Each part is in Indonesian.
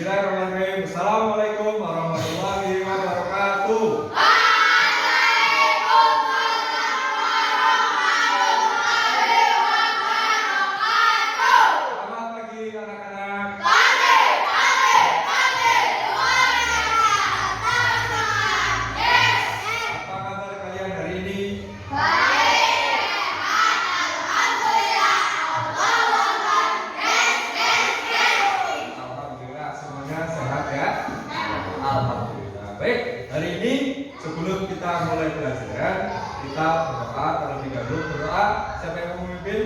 Bismillahirrahmanirrahim. Assalamualaikum warahmatullahi wabarakatuh. Selamat pagi anak-anak. Apa kabar kalian hari ini? Alhamdulillah semuanya sehat ya. Alhamdulillah. Baik, hari ini sebelum kita mulai pelajaran, kita berdoa terlebih dahulu. Berdoa, siapa yang mau memimpin?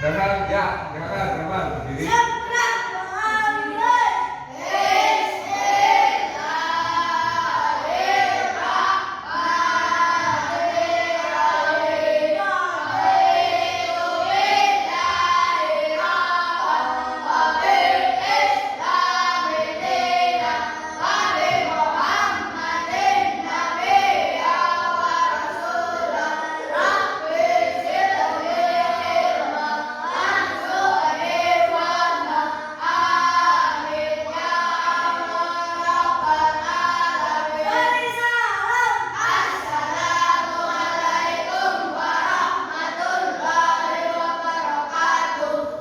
Dengan ya, dengan berdiri.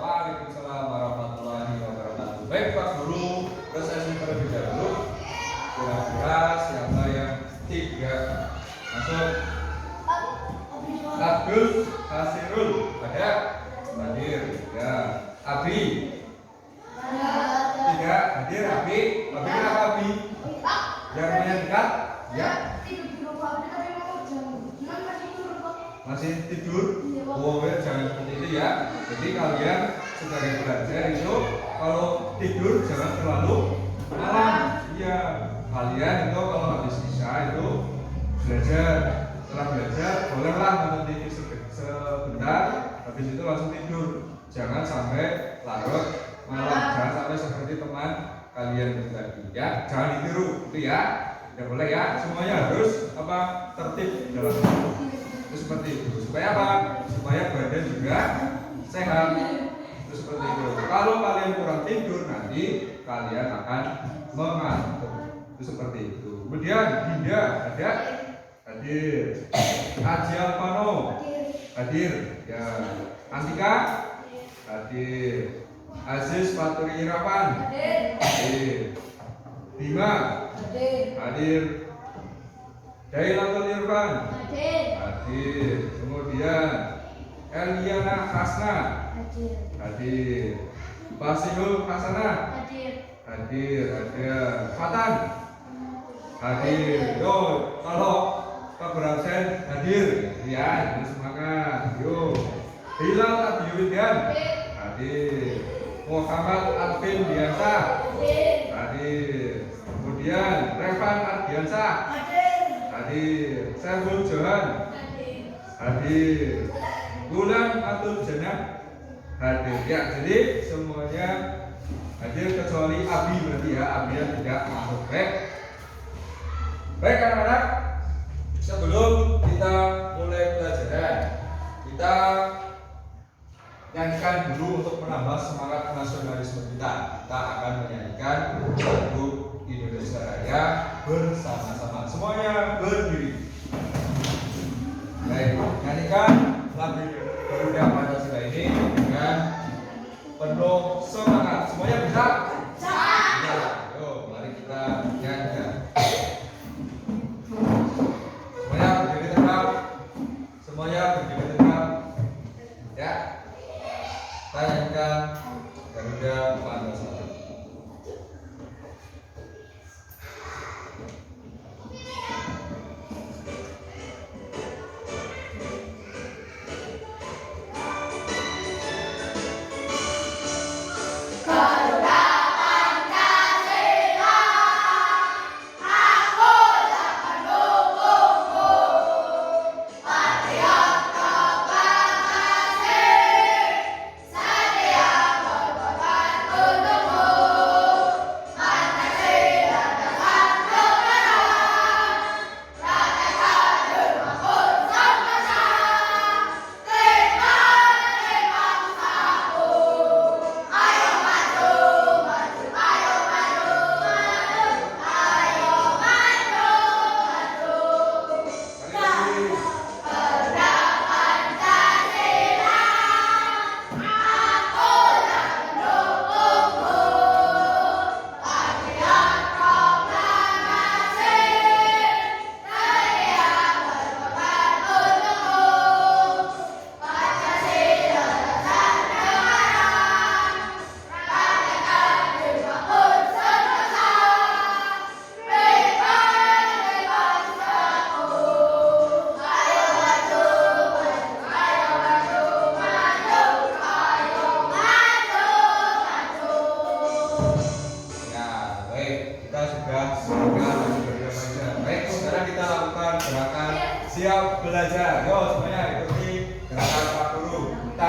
Waalaikumsalam warahmatullahi wabarakatuh. Baik Pak Guru, prosesi terlebih dahulu. Kira-kira siapa yang tiga masuk? Abdul Hasirul ada? Hadir. Ya. Abi tiga hadir. Abi kenapa Abi? Yang namanya dekat? Ya. Masih tidur? Oh ya, jangan seperti itu ya. Jadi kalian sebagai pelajar itu kalau tidur jangan terlalu malam. Iya, kalian itu kalau habis isya itu belajar. Setelah belajar bolehlah nonton TV sebentar, habis itu langsung tidur. Jangan sampai larut malam. Jangan sampai seperti teman kalian tadi. Ya, jangan ditiru, itu ya. Tidak boleh ya. Semuanya harus tertib dalam hidup. Itu seperti itu. Supaya apa? Supaya badan juga sehat. Itu seperti itu. Kalau kalian kurang tidur nanti kalian akan mengantuk. Itu seperti itu. Kemudian Dinda ada? Hadir. Haji Alpano hadir. Ya. Antika hadir. Aziz Faturi Irawan hadir. Bima hadir. Dailatul Irfan hadir. Kemudian Eliana Hasna hadir. Basihul Hasanah hadir. Ada Fatan hadir. Yo, kalau Pak berabsen hadir ya, ini semangat. Yo. Hilal Abiyudian hadir. Muhammad Alvin Biasa hadir. Kemudian Revan Ardiansah hadir. Saiful Johan hadir. Gulam Atul Jannah hadir. Ya, jadi semuanya hadir kecuali Abi berarti ya. Abi yang tidak masuk. Baik anak-anak, sebelum kita mulai pelajaran, kita nyanyikan dulu untuk menambah semangat nasionalisme kita. Kita akan menyanyikan lagu Indonesia Raya bersama-sama. Semuanya berdiri. Baik, nyanyikan lagu Garuda Pancasila ini dengan penuh semangat. Semuanya bisa? Ya, yuk mari kita nyanyikan. Semuanya berdiri tegak. Semuanya berdiri tegak. Ya. Kita nyanyikan Garuda Pancasila. Satya Bhagavato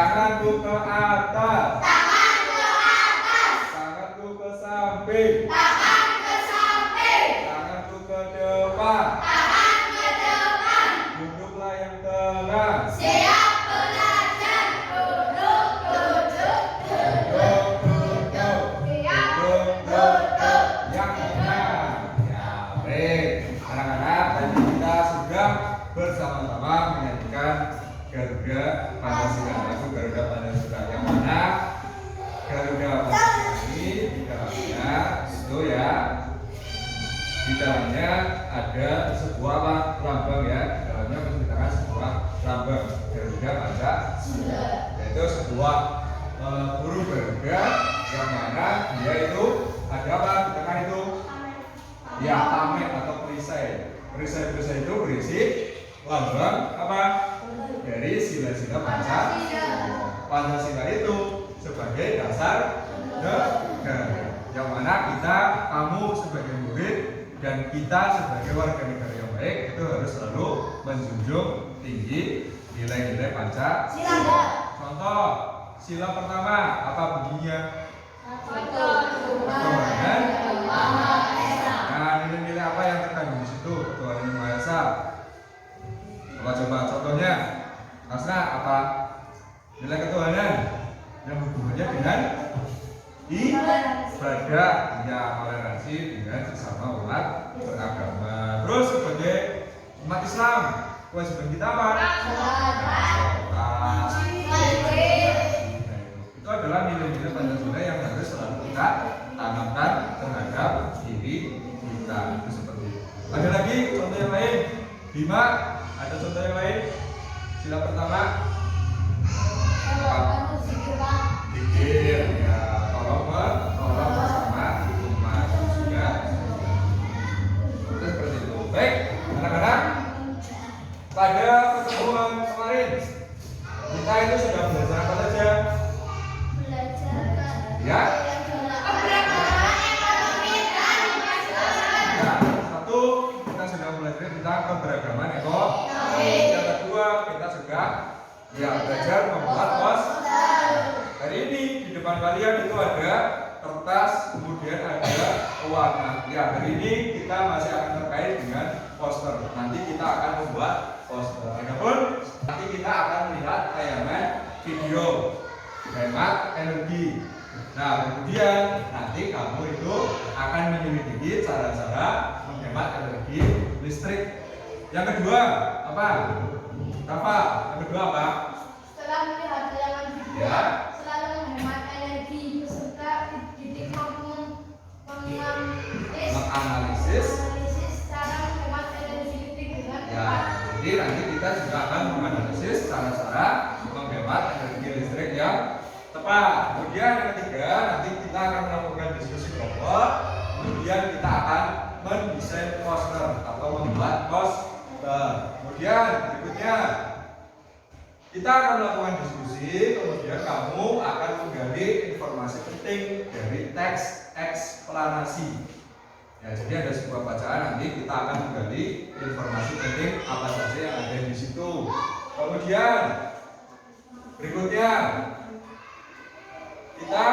Tanganku ke atas. Tanganku ke samping. Tanganku ke depan. Duduklah yang tenang. Bersama-sama menyanyikan Garuda Pancasila, lagu Garuda Pancasila, yang mana Garuda Pancasila ini di dalamnya itu ya, di dalamnya ada sebuah lambang ya, di dalamnya menceritakan sebuah lambang Garuda Pancasila, yaitu sebuah burung Garuda yang mana dia itu ada apa di tengah itu? Ya, tameng atau perisai. Perisai-perisai itu berisi lambang apa? Dari sila-sila Pancasila itu sebagai dasar negara. Yang mana kita, kamu sebagai murid dan kita sebagai warga negara yang baik itu harus selalu menjunjung tinggi nilai-nilai Pancasila. Contoh, sila pertama apa bunyinya? Ketuhanan. Nah, nilai-nilai apa yang terkandung di situ? Tuhan Yang Maha Esa. Coba contohnya, Asna apa? Nilai ketuhanan yang hubungannya dengan ibadah, ya, toleransi dengan sesama umat beragama. Terus sebagai umat Islam, kewajiban kita apa? Itu adalah nilai-nilai Pancasila yang harus selalu kita tanamkan terhadap diri kita. Itu seperti itu. Ada lagi contoh yang lain? Bima, ada contoh yang lain? Sila pertama zikir, ya, tolong bersama umat juga. Itu seperti itu. Baik, anak-anak, pada pertemuan kemarin kita itu sudah belajar apa saja? Ya. Satu, kita sudah belajar tentang keberagaman ekonomi. Yang kedua, kita sudah belajar membuat poster. Hari ini di depan kalian itu ada kertas, kemudian ada pewarna. Ya, hari ini kita masih akan terkait dengan poster. Nanti kita akan membuat poster. Adapun nanti kita akan melihat tayangan video hemat energi. Nah, kemudian nanti kamu itu akan menyelidiki cara-cara menghemat energi listrik. Yang kedua apa? Yang kedua apa? Setelah melihat tayangan video, Ya, selalu menghemat energi beserta dididik mampu menganalisis. cara menghemat energi listrik dengan Ya, jadi nanti kita juga akan menganalisis cara-cara menghemat energi listrik yang tepat. Kemudian yang ketiga, nanti kita akan melakukan diskusi kelompok. Kemudian kita akan mendesain poster atau membuat poster. Kemudian berikutnya kita akan melakukan diskusi. Kemudian kamu akan menggali informasi penting dari teks eksplanasi. Ya, jadi ada sebuah bacaan, nanti kita akan menggali informasi penting apa saja yang ada di situ. Kemudian berikutnya kita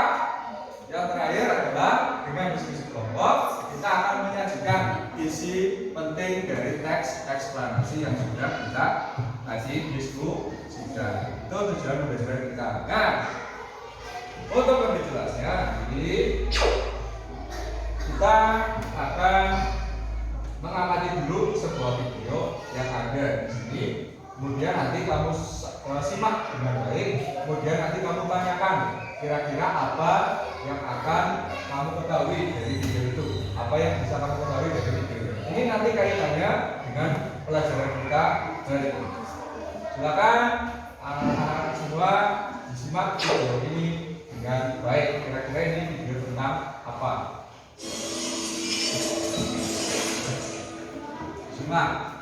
yang terakhir adalah dengan diskusi kelompok, kita akan menyajikan isi penting dari teks eksplanasi yang sudah kita kasih diskusikan. Itu tujuan belajar kita. Nah, untuk lebih jelasnya, jadi kita akan mengamati dulu sebuah video yang ada di sini. Kemudian nanti kamu simak dengan baik. Kemudian nanti kamu tanyakan kira-kira apa yang akan kamu ketahui dari video itu. Apa yang bisa kamu ketahui dari video itu. Ini nanti kaitannya dengan pelajaran kita hari ini. Silakan anak-anak semua disimak video ini dengan baik. Kira-kira ini video tentang apa? Simak.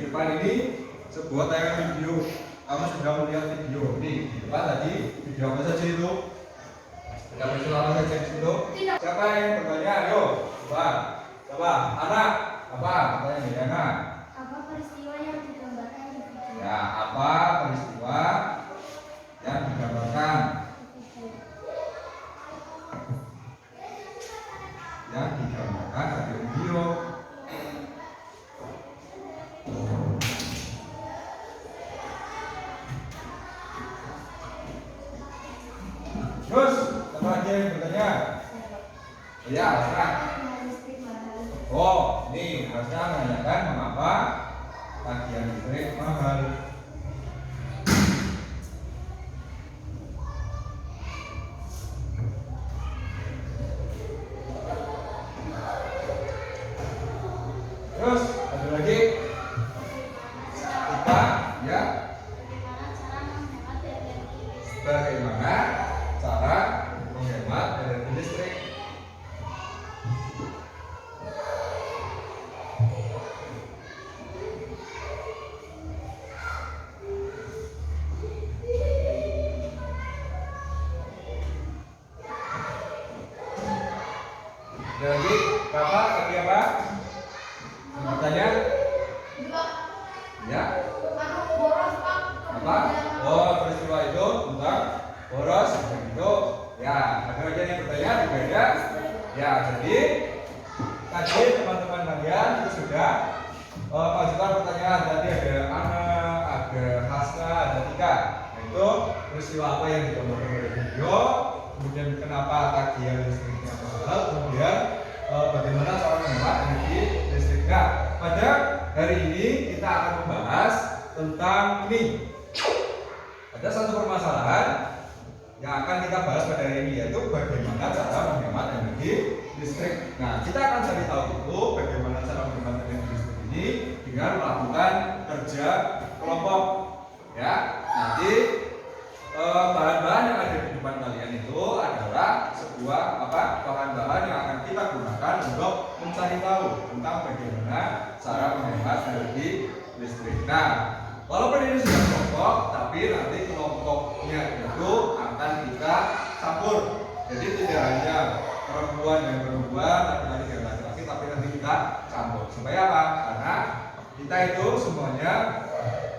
depan ini sebuah tayangan video. Kamu sudah melihat video ini di depan tadi video apa saja itu? Ada peristiwa apa saja di situ? Siapa yang bertanya? Ayo, coba, anak, apa? Pertanyaan dari anak. Apa peristiwa yang digambarkan di video? Ya, apa peristiwa yang digambarkan? Yang digambarkan dari video. Terus, apa lagi yang bertanya? Ya, sekarang. Oh, ini harusnya menanyakan mengapa tagihan listrik mahal. Terus, ada lagi? Kita, ya. Bagaimana cara menghemat energi listrik? Ada lagi? Bapak, lagi apa? Bertanya? Ya. Apa? Oh, peristiwa itu tentang boros itu. Ya, ada lagi yang bertanya juga ya. Ya, jadi tadi teman-teman kalian itu sudah mengajukan pertanyaan. Tadi ada Ana, ada Hasna, ada Tika. Itu peristiwa apa yang digambarkan oleh video, kemudian kenapa tagihan listriknya mahal, kemudian bagaimana cara menghemat energi listrik. Nah, pada hari ini kita akan membahas tentang ini. Ada satu permasalahan yang akan kita bahas pada hari ini, yaitu bagaimana cara menghemat energi listrik. Nah, kita akan cari tahu itu bagaimana cara menghemat energi listrik ini dengan melakukan kerja kelompok. Ya, nanti bahan-bahan yang ada di depan kalian itu adalah sebuah bahan-bahan yang akan kita gunakan untuk mencari tahu tentang bagaimana cara menghemat energi listrik. Nah, walaupun ini sudah kelompok, tapi nanti kelompoknya itu akan kita campur. Jadi tidak hanya perempuan dan perempuan, laki-laki dan laki-laki, tapi nanti kita campur. Supaya apa? Karena kita itu semuanya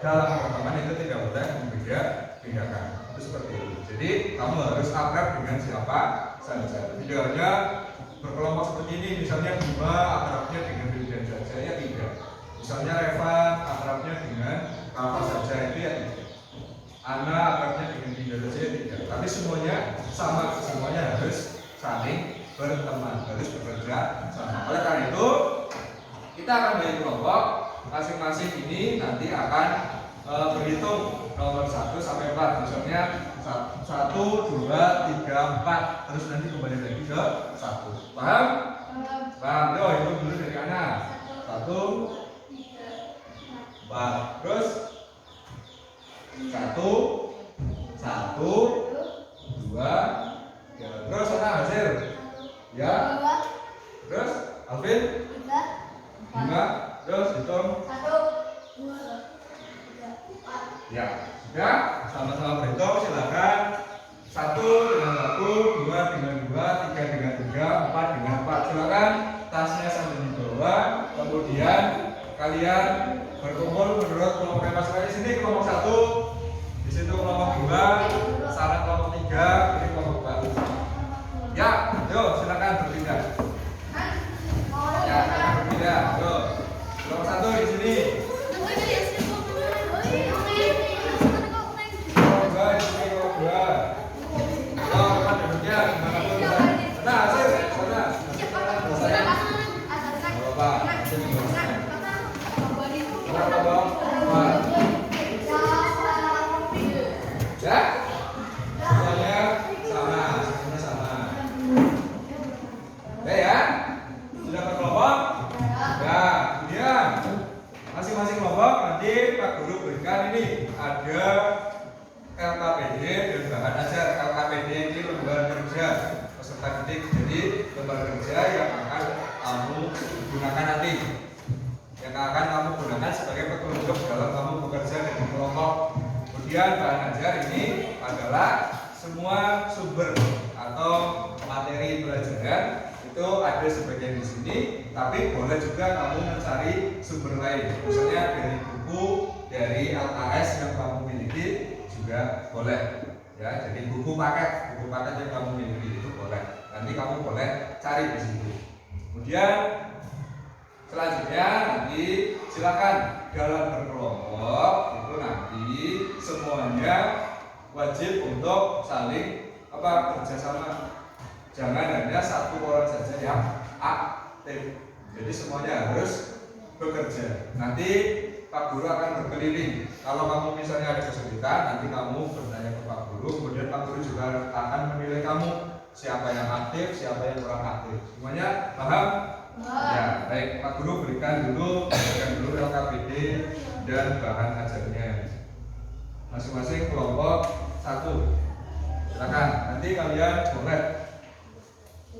dalam pertemuan itu tidak boleh membedakan. Itu seperti itu. Jadi kamu harus akrab dengan siapa saja. Tidak hanya berkelompok seperti ini. Misalnya Bima akrabnya dengan Wildan saja, ya tidak. Misalnya Revan akrabnya dengan apa saja, itu ya tidak. Ana akrabnya dengan Dinda saja, ya tidak. Tapi semuanya sama, semuanya harus saling berteman, harus bekerja sama. Oleh karena itu kita akan bagi kelompok. Masing-masing ini nanti akan berhitung nomor 1 sampai 4. Misalnya 1, 2, 3, 4. Terus nanti kembali lagi ke 1. Paham? Paham. Yo, hitung dulu dari kanan. 1, 4. Terus 1, 2, 3. Terus sana hasil. Ya. Terus Alvin 5. Terus hitung 1, 2, 3, 4. Ya, sudah sama-sama berhitung. Silakan 1 dengan 1, 2 dengan 2, 3 dengan 3, 4 dengan 4. Silakan tasnya sambil dibawa. Kemudian kalian berkumpul menurut kelompok yang masuk di sini. Kelompok 1, di situ kelompok 2, sana kelompok 3, ini kelompok 4. Ya, yuk silakan berpindah. Ya, silakan berpindah. Yuk. Kelompok 1 di sini. Kelompok 2 di sini, kelompok 2. Oh, teman duduknya dimanapun. Sana, hasil, sana. Apa? Kenapa dong? Ya? Semuanya sama, semuanya sama. Ya? Sudah berkelompok? Ya, kemudian masing-masing kelompok nanti Pak Guru berikan ini ada LKPD dan bahan ajar. LKPD ini lembar kerja peserta didik, jadi lembar kerja yang akan kamu gunakan nanti. yang akan kamu gunakan sebagai petunjuk dalam kamu bekerja di kelompok. Kemudian bahan ajar ini adalah semua sumber atau materi pelajaran itu ada sebagian di sini, tapi boleh juga kamu mencari sumber lain, misalnya dari buku, dari LKS yang kamu miliki juga boleh. Ya, jadi buku paket yang kamu miliki itu boleh. Nanti kamu boleh cari di situ. Kemudian selanjutnya nanti silakan dalam berkelompok itu nanti semuanya wajib untuk saling kerjasama. Jangan hanya satu orang saja yang aktif. Jadi semuanya harus bekerja. Nanti Pak Guru akan berkeliling. Kalau kamu misalnya ada kesulitan, nanti kamu bertanya ke Pak Guru. Kemudian Pak Guru juga akan menilai kamu siapa yang aktif, siapa yang kurang aktif. Semuanya paham? Ya, baik. Pak Guru berikan dulu LKPD dan bahan ajarnya. Masing-masing kelompok 1. Silakan. Nanti kalian boleh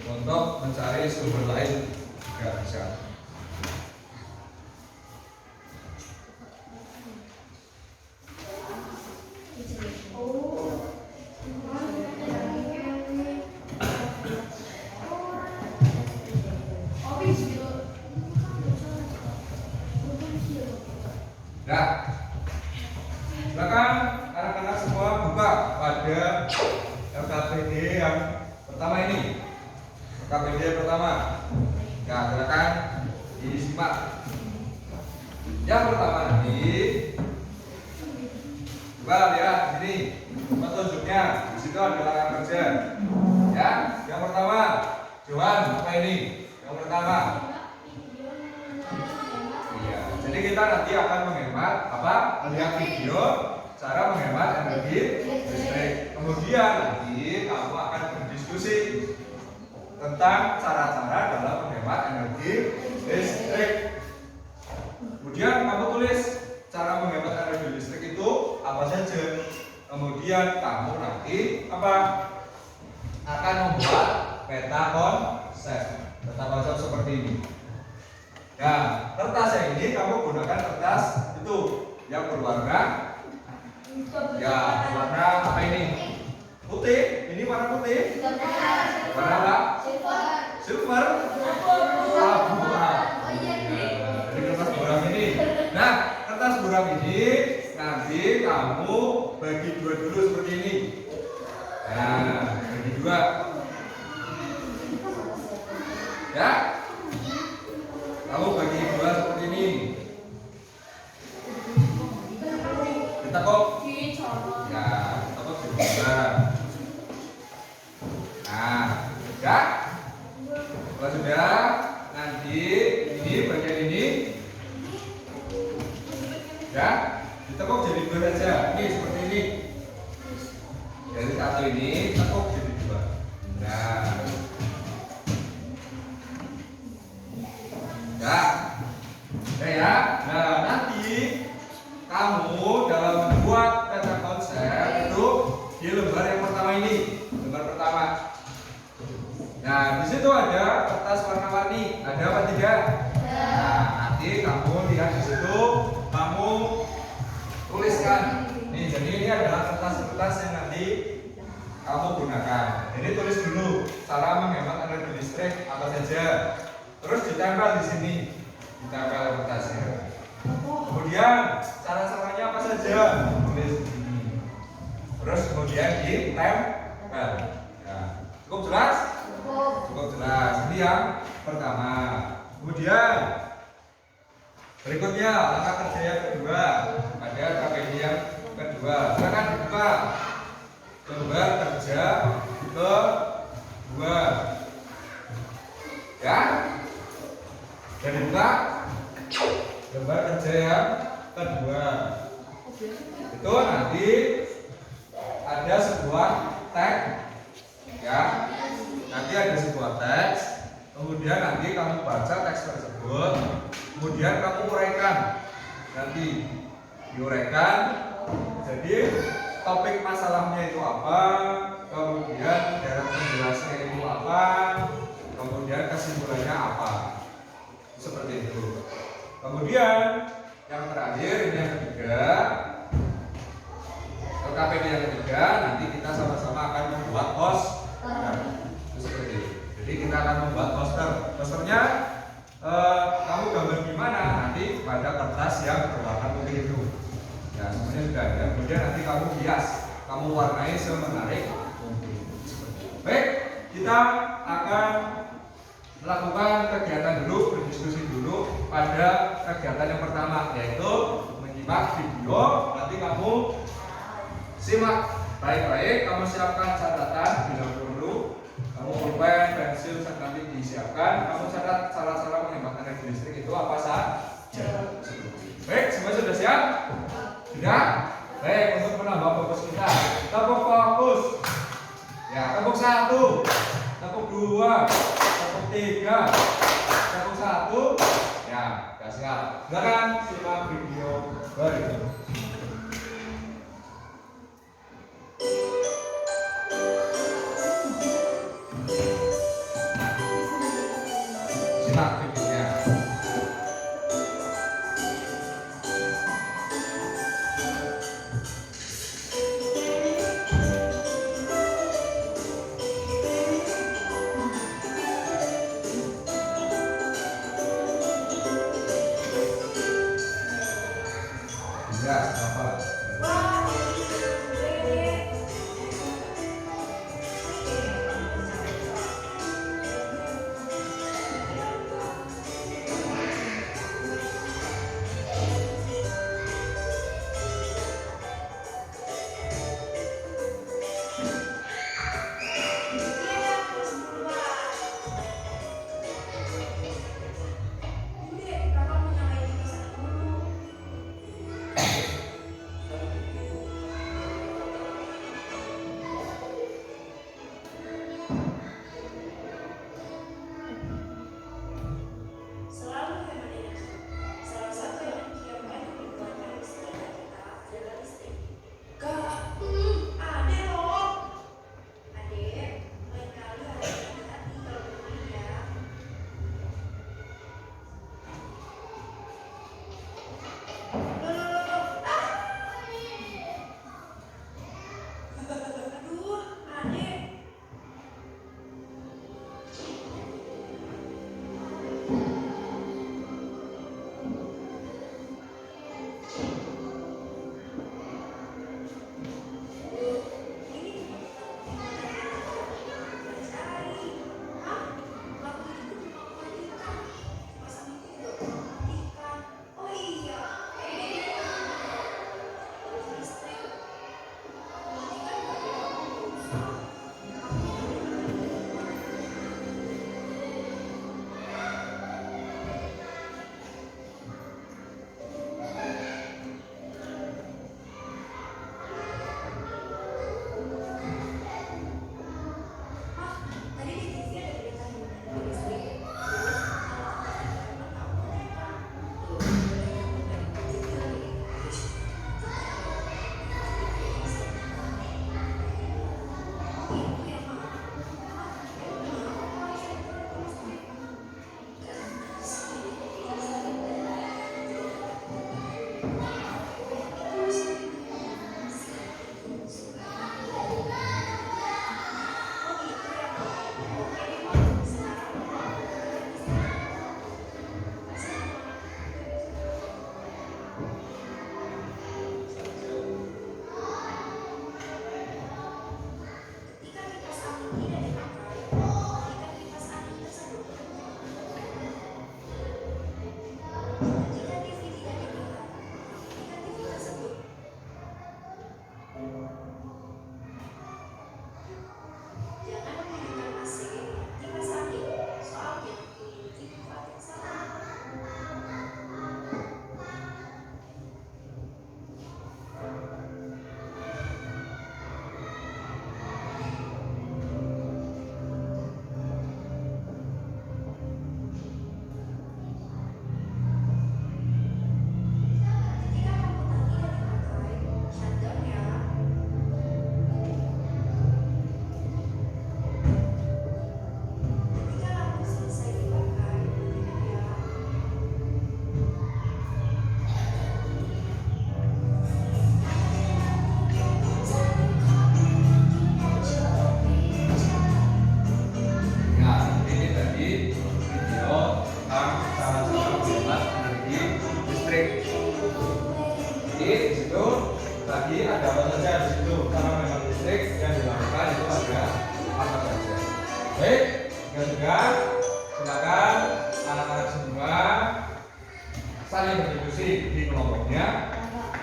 untuk mencari sumber lain juga bisa. Nah, silakan anak-anak semua buka pada LKPD yang pertama ini. LKPD pertama. Ya, silakan disimak. Yang pertama nanti coba lihat ini petunjuknya. Di situ ada lapangan kerja. Ya, yang pertama, Johan, apa ini? Yang pertama. Iya, jadi kita nanti akan menghemat melihat video cara menghemat energi listrik. Kemudian nanti kamu akan berdiskusi tentang cara-cara dalam menghemat energi listrik. Kemudian kamu tulis cara menghemat energi listrik itu apa saja. Kemudian kamu nanti akan membuat peta konsep seperti ini. Nah, kertasnya ini kamu gunakan kertas itu yang berwarna warna apa ini? Putih. Ini warna putih. Warna apa? Silver. Abu. Jadi kertas buram ini. Nah, kertas buram ini nanti kamu bagi dua dulu seperti ini. Nah, bagi dua. Ya. Kamu bagi dua seperti ini. Ditekuk. Ya, ditekuk juga. Nah, ya. Kalau sudah, nanti ini bagian ini, ya, ditekuk jadi dua saja. Ini seperti ini. Dari satu ini tekuk jadi dua. Nah. Ya. Nah, nanti kamu dalam membuat peta konsep itu di lembar yang pertama ini, lembar pertama. Nah, di situ ada kertas warna-warni. Ada apa tidak? Nah, nanti kamu lihat di situ, kamu tuliskan. Nih, jadi ini adalah kertas-kertas yang nanti kamu gunakan. Jadi tulis dulu cara menghemat energi listrik apa saja. Terus ditempel di sini. Ditempel kertasnya. Kemudian cara-caranya apa saja? Tulis di sini. Terus kemudian ditempel. Nah, cukup jelas? Cukup jelas. Ini yang pertama. Kemudian berikutnya langkah kerja yang kedua. Ada KPD yang kedua. Silakan dibuka. Lembar kerja kedua. Ya. Dan dibuka lembar kerja yang kedua. Itu nanti ada sebuah teks, ya. Nanti ada sebuah teks. Kemudian nanti kamu baca teks tersebut. Kemudian kamu uraikan. Nanti diuraikan. Jadi topik masalahnya itu apa? Kemudian dalam penjelasannya itu apa? Kemudian kesimpulannya apa? Seperti itu. Kemudian yang terakhir ini yang ketiga, LKPD yang ketiga, nanti kita sama-sama akan membuat poster. Seperti itu. Jadi kita akan membuat poster. Posternya kamu gambar gimana? Nanti pada kertas yang berwarna putih itu. Ya, semuanya sudah ada. Kemudian nanti kamu hias, kamu warnai semenarik mungkin. Baik, kita akan melakukan kegiatan dulu, berdiskusi dulu pada kegiatan yang pertama, yaitu menyimak video. Nanti kamu simak baik-baik, kamu siapkan catatan bila perlu, kamu pulpen, pensil nanti disiapkan, kamu catat cara-cara menghemat energi listrik itu apa saja. Baik, semua sudah siap? Sudah? Baik, untuk menambah fokus kita, tepuk fokus. Ya, tepuk 1, tepuk 2, tepuk 3, tepuk 1. Ya, sudah siap. Silakan simak video berikut. Simak videonya. Ya, apa? lagi ada apa saja di situ. Cara menghemat listrik yang dilakukan itu ada apa saja. Baik, juga silakan anak-anak semua saling berdiskusi di kelompoknya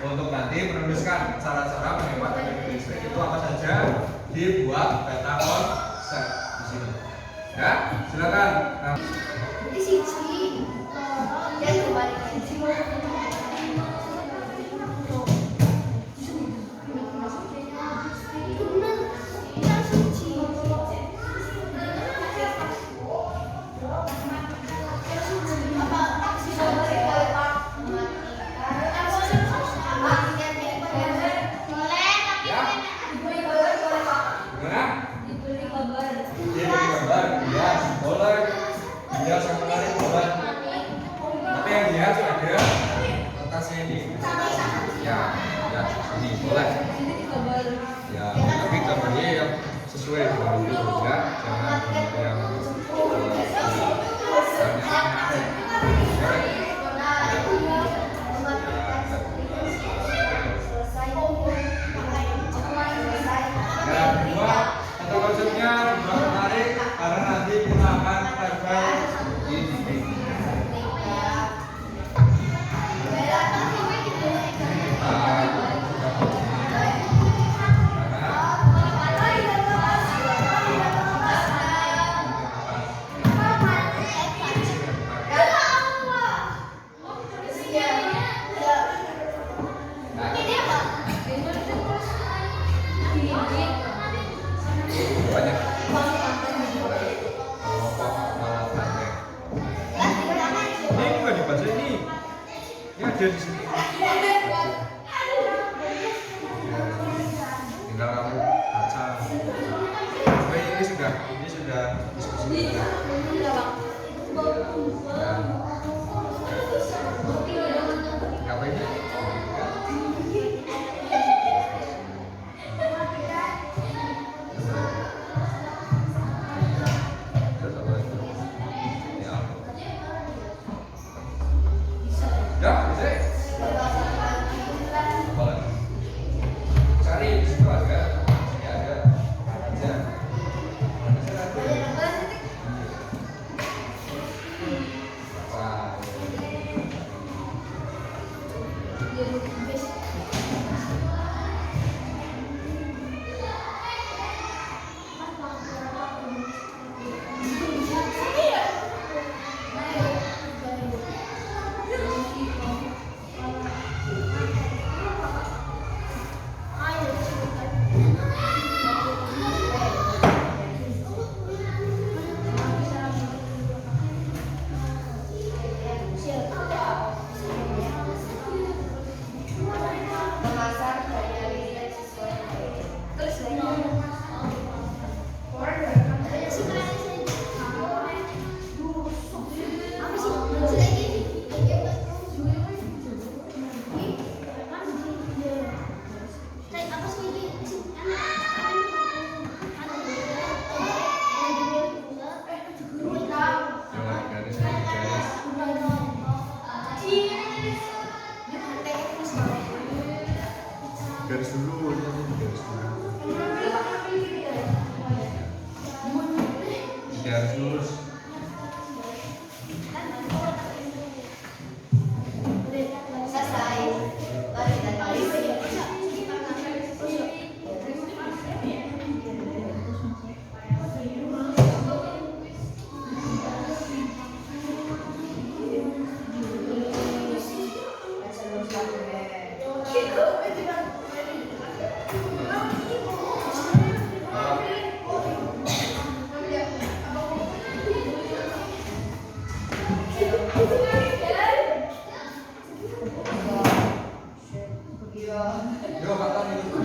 untuk nanti menuliskan cara-cara menghemat energi listrik itu apa saja, dibuat peta konsep di sini. Ya, silakan. Nah. Di sini ya kembali ke sini. Tapi yang lihat ada kertasnya ini. Ya, ini boleh. Ya, tapi gambarnya yang sesuai dengan itu ya, jangan yang konsepnya juga menarik karena nanti kita akan tempel di dinding. Ada di sini. Tinggal kamu baca. Ini sudah diskusi. Apa ini? Ya, boleh. Cari di situ ada. Ini ada. Ya. Garis dulu, garis dulu. Garis lurus. Yo, kata itu.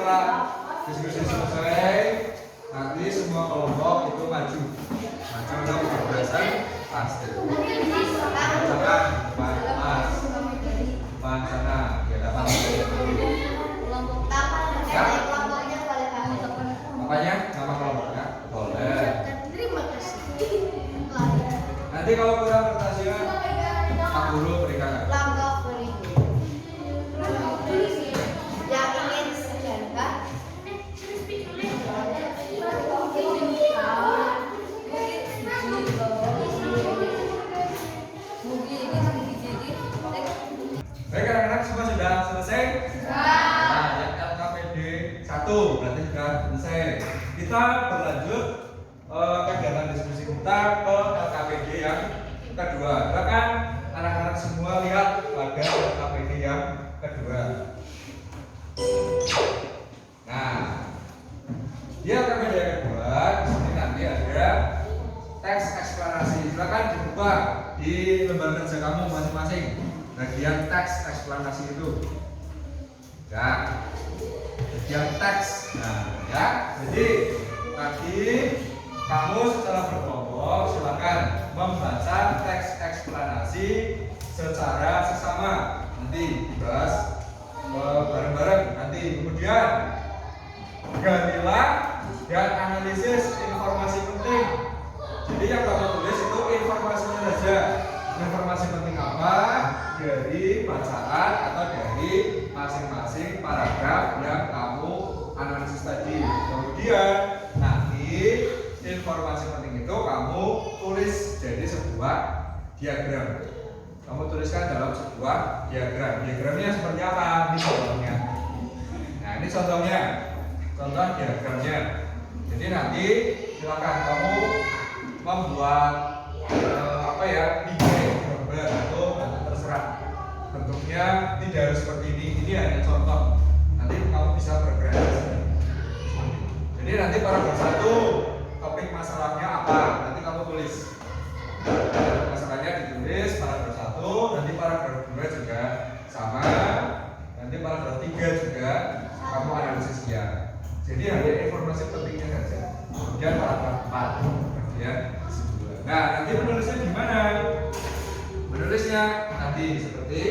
setelah diskusi selesai, nanti semua kelompok itu maju dalam pembahasan pasti. Misalkan depan mas, depan sana, ya dapat. Ya. Apanya? Nama kelompoknya? Boleh. Terima kasih. Nanti kalau kurang kertasnya, Pak Guru berikan. Langkah berikut. Yang ingin sejarah. Baik anak-anak semua sudah selesai? Nah, yang LKPD 1 berarti sudah selesai. Kita berlanjut kegiatan diskusi kita ke LKPD yang kedua. Silakan anak-anak semua lihat pada LKPD yang kedua. Nah, di LKPD yang kedua di sini nanti ada teks eksplanasi. Silakan dibuka di lembar kerja kamu masing-masing. Bagian teks eksplanasi itu, ya, bagian teks. Nah, ya, jadi tadi kamu secara berkelompok silakan membaca teks eksplanasi secara sesama. Nanti dibahas bareng-bareng. Nanti kemudian gamilah dan analisis informasi penting. Jadi yang kamu tulis itu informasinya saja. Informasi penting apa dari bacaan atau dari masing-masing paragraf yang kamu analisis tadi. Kemudian nanti informasi penting itu kamu tulis jadi sebuah diagram. Kamu tuliskan dalam sebuah diagram. Diagramnya seperti apa? Ini contohnya. Nah, ini contohnya. Contoh diagramnya. Jadi nanti silakan kamu membuat gambar atau terserah. Bentuknya tidak harus seperti ini. Ini hanya contoh. Nanti kamu bisa berkreasi. Jadi nanti paragraf 1 topik masalahnya apa? Nanti kamu tulis. Masalahnya ditulis paragraf 1, nanti paragraf 2 juga sama. Nanti paragraf 3 juga kamu analisisnya. Jadi hanya informasi pentingnya saja. Kemudian paragraf 4, kemudian kesimpulan. Nah, nanti menulisnya gimana? Menulisnya nanti seperti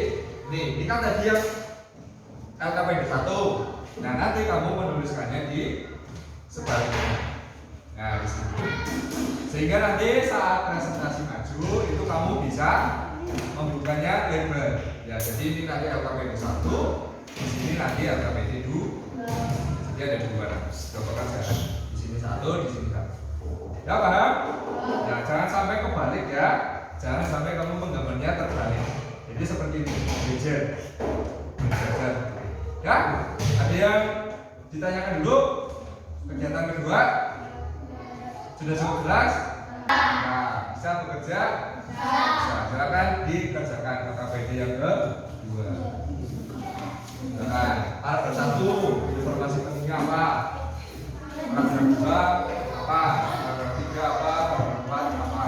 ini kan tadi yang LKPD 1. Nah, nanti kamu menuliskannya di sebaliknya. Nah, di sini. Sehingga nanti saat presentasi maju itu kamu bisa membukanya lebar. Ya, jadi ini nanti LKPD 1, di sini nanti LKPD 2. Jadi ada 200 saja. Di sini 1, di sini 1. Ya, paham? Ya, jangan sampai kebalik ya. Jangan sampai kamu menggambarnya terbalik. Jadi seperti ini, bejer. Ya, ada yang ditanyakan dulu? Kegiatan kedua sudah cukup jelas? Nah, bisa bekerja? Bisa. Silakan dikerjakan LKPD yang kedua. Nah, paragraf 1 informasi pentingnya apa? Paragraf 2 apa? Paragraf 3 apa? Paragraf 4 apa?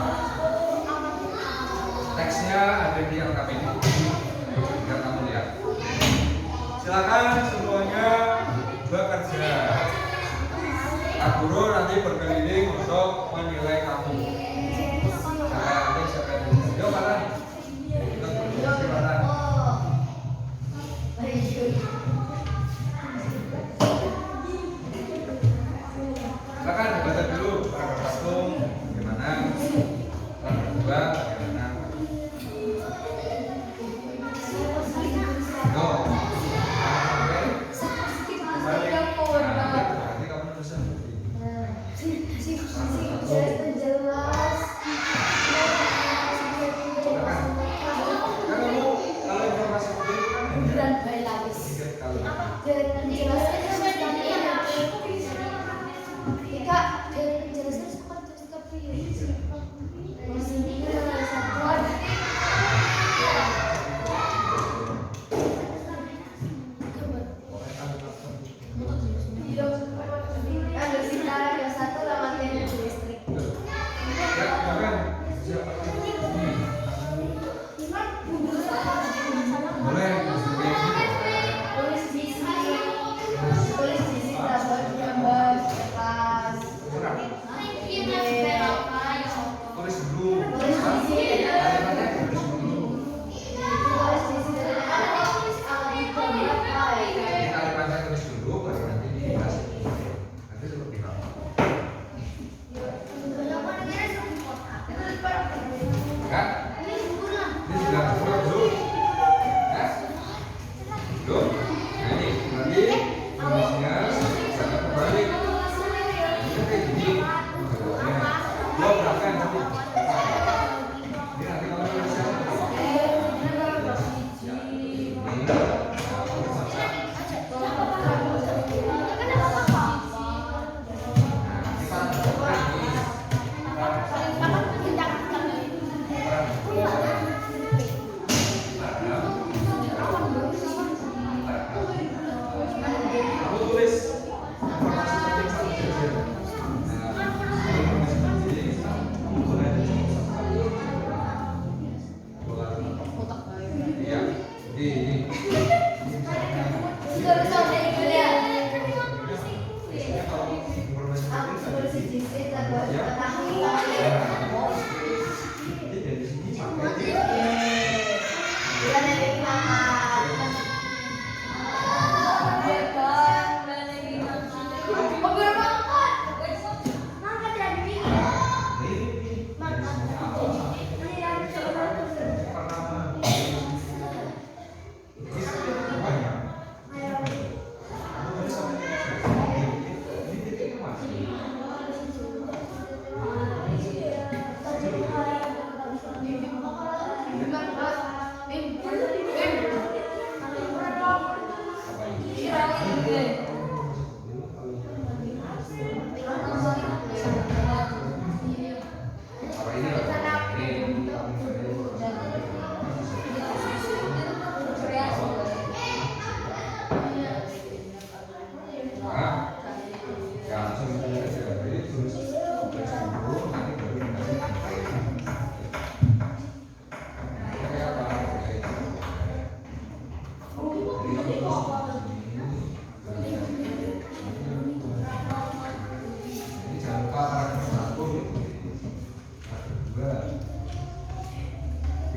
Teksnya ada di LKPD. Biar kamu lihat. Silakan semuanya bekerja. Pak Guru nanti berkeliling untuk menilai kamu. Nah, nanti siapa yang bisa? Yuk, Pak. Kita berdiskusi, Pak. Silakan dibaca dulu paragraf 1 bagaimana, paragraf 2 bagaimana. Nanti kamu tulisan. Kalau informasi penting kan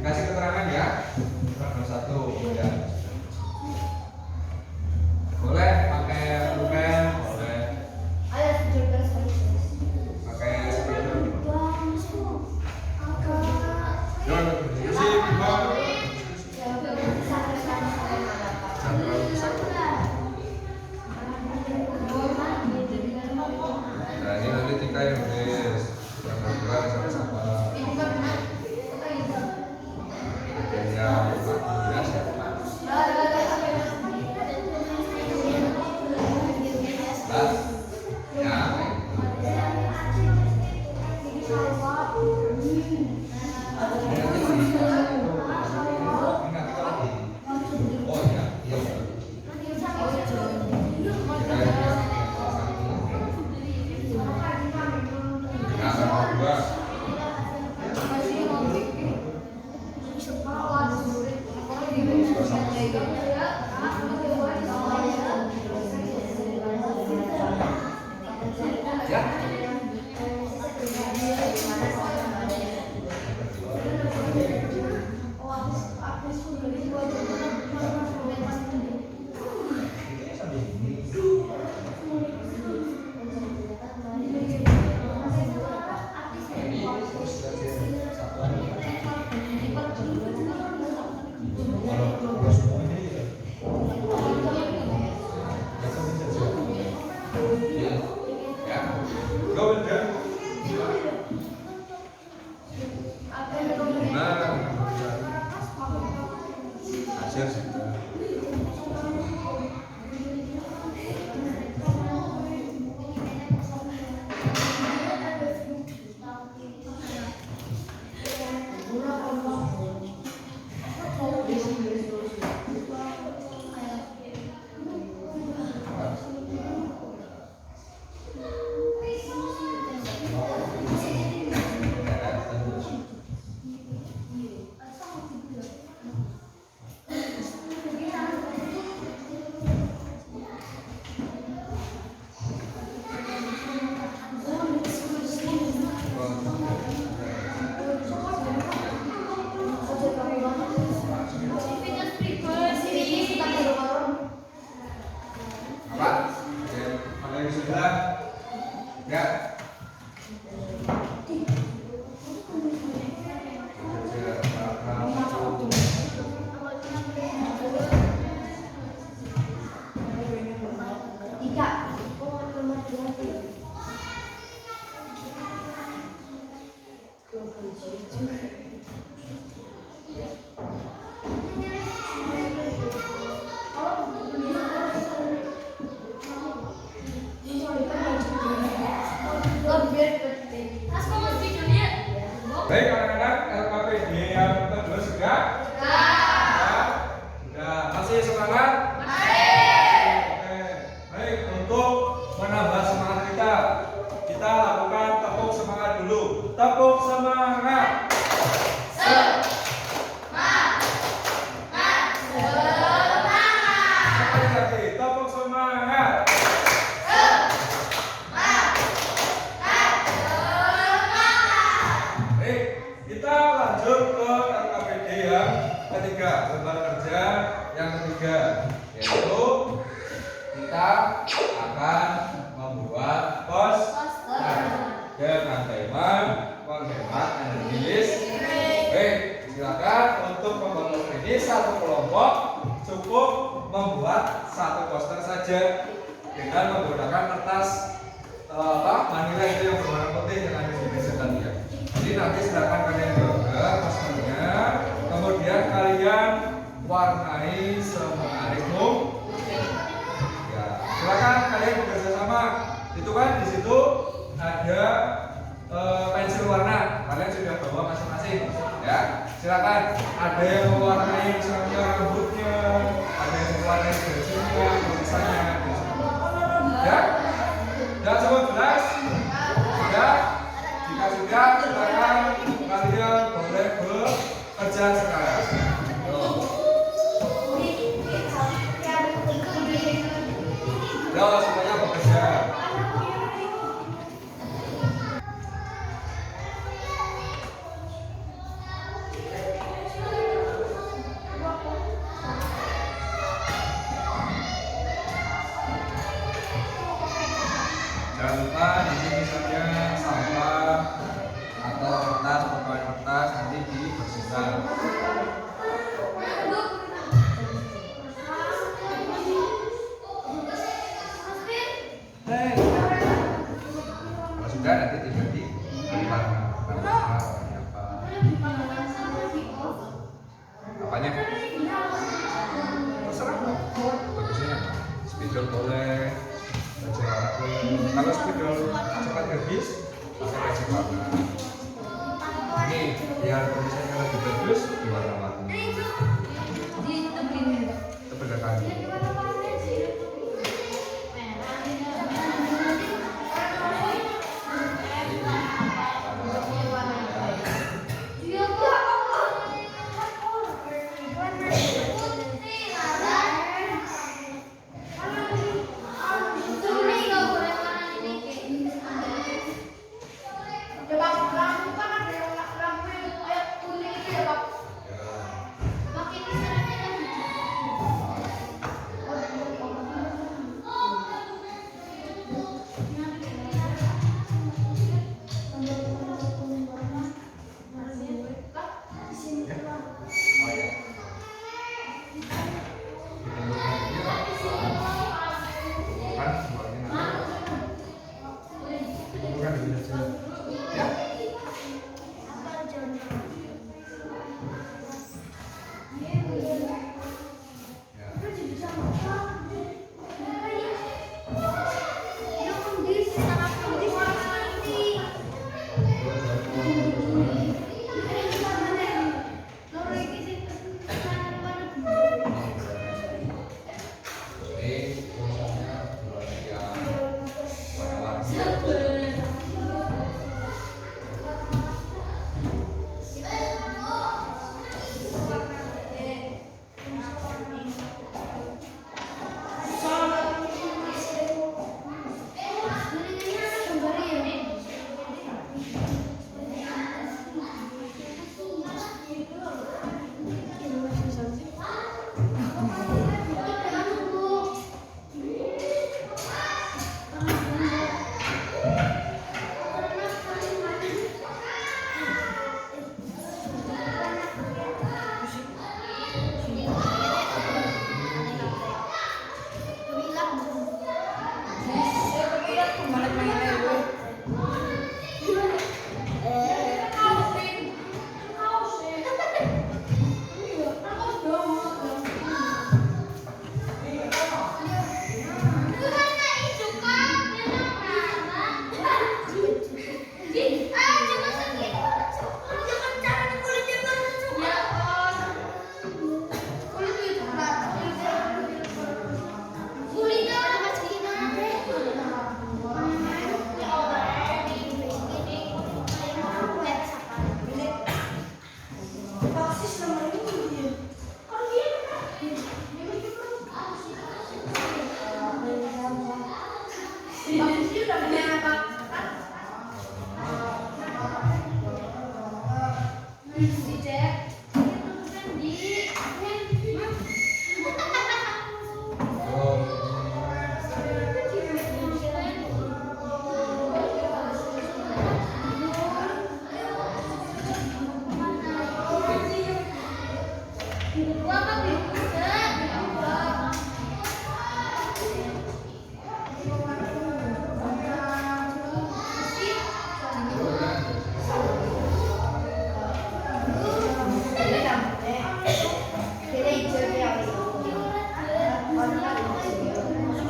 Dikasih keterangan ya, paragraf 1 ya. Boleh pakai pulpen, boleh pakai stiker. Jangan berdiskusi, Bimo. Jangan terlalu besar. Nah ini nanti Tika yang nulis, jangan bilang sama-sama. Ya, kita akan membuat poster dengan tema menghemat energi listrik. Baik, silakan untuk membangun ini satu kelompok cukup membuat satu poster saja dengan menggunakan kertas manila itu yang berwarna putih yang ada di meja kalian. Jadi nanti silakan kalian gambar posternya, kemudian kalian warnai semenarik mungkin. Ya, silakan kalian bekerja sama. Itu kan di situ ada pensil warna. Kalian sudah bawa masing-masing. Ya, silakan. Ada yang mewarnai misalnya rambutnya, ada yang mewarnai bajunya, tulisannya. Ya, dan semua jelas. Sudah. Jika sudah, silakan kalian boleh bekerja sekarang. Yo, semuanya bekerja. Jangan lupa di sini misalnya sampah atau kertas, potongan kertas nanti dibersihkan. Kalau sudah nanti tinggal di warna apa? Apanya? Terserah. Bagusnya apa? Spidol boleh. Pensil warna boleh. Kalau spidol cepat habis, pakai pensil warna. Ini biar tulisannya lebih bagus di warna-warni. Tebedakan.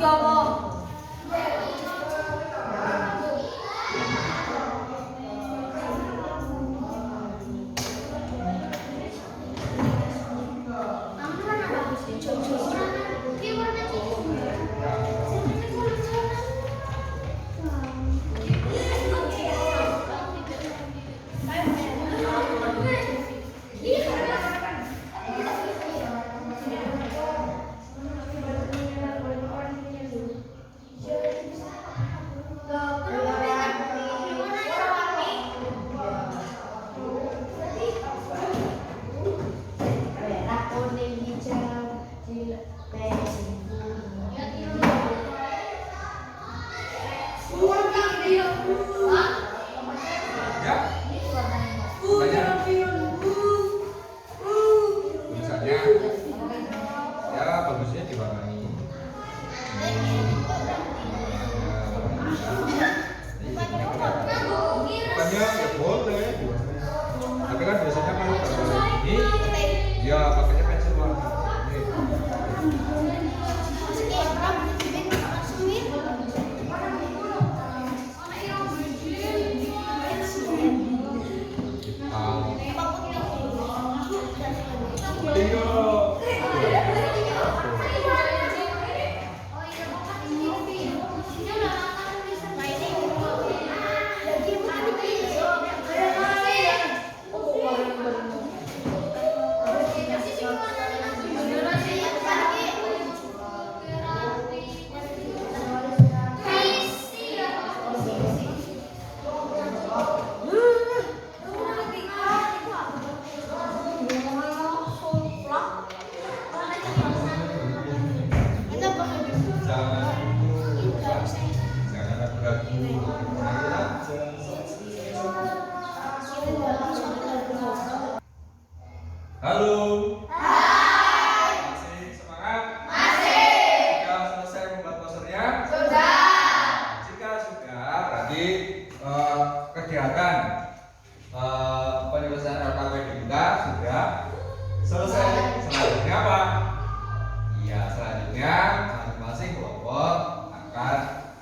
apa? Ya, banyak tulisannya. Ya, bagusnya diwarnai. Bukannya ya boleh diwarnai. Tapi kan biasanya kalau gambar ini, ya pakainya pensil warna. Halo. Masih semangat? Masih. Sudah selesai membuat posternya? Sudah. Jika sudah, berarti kegiatan penyelesaian LKPD kita sudah selesai. Selanjutnya apa? Iya, selanjutnya masing-masing kelompok akan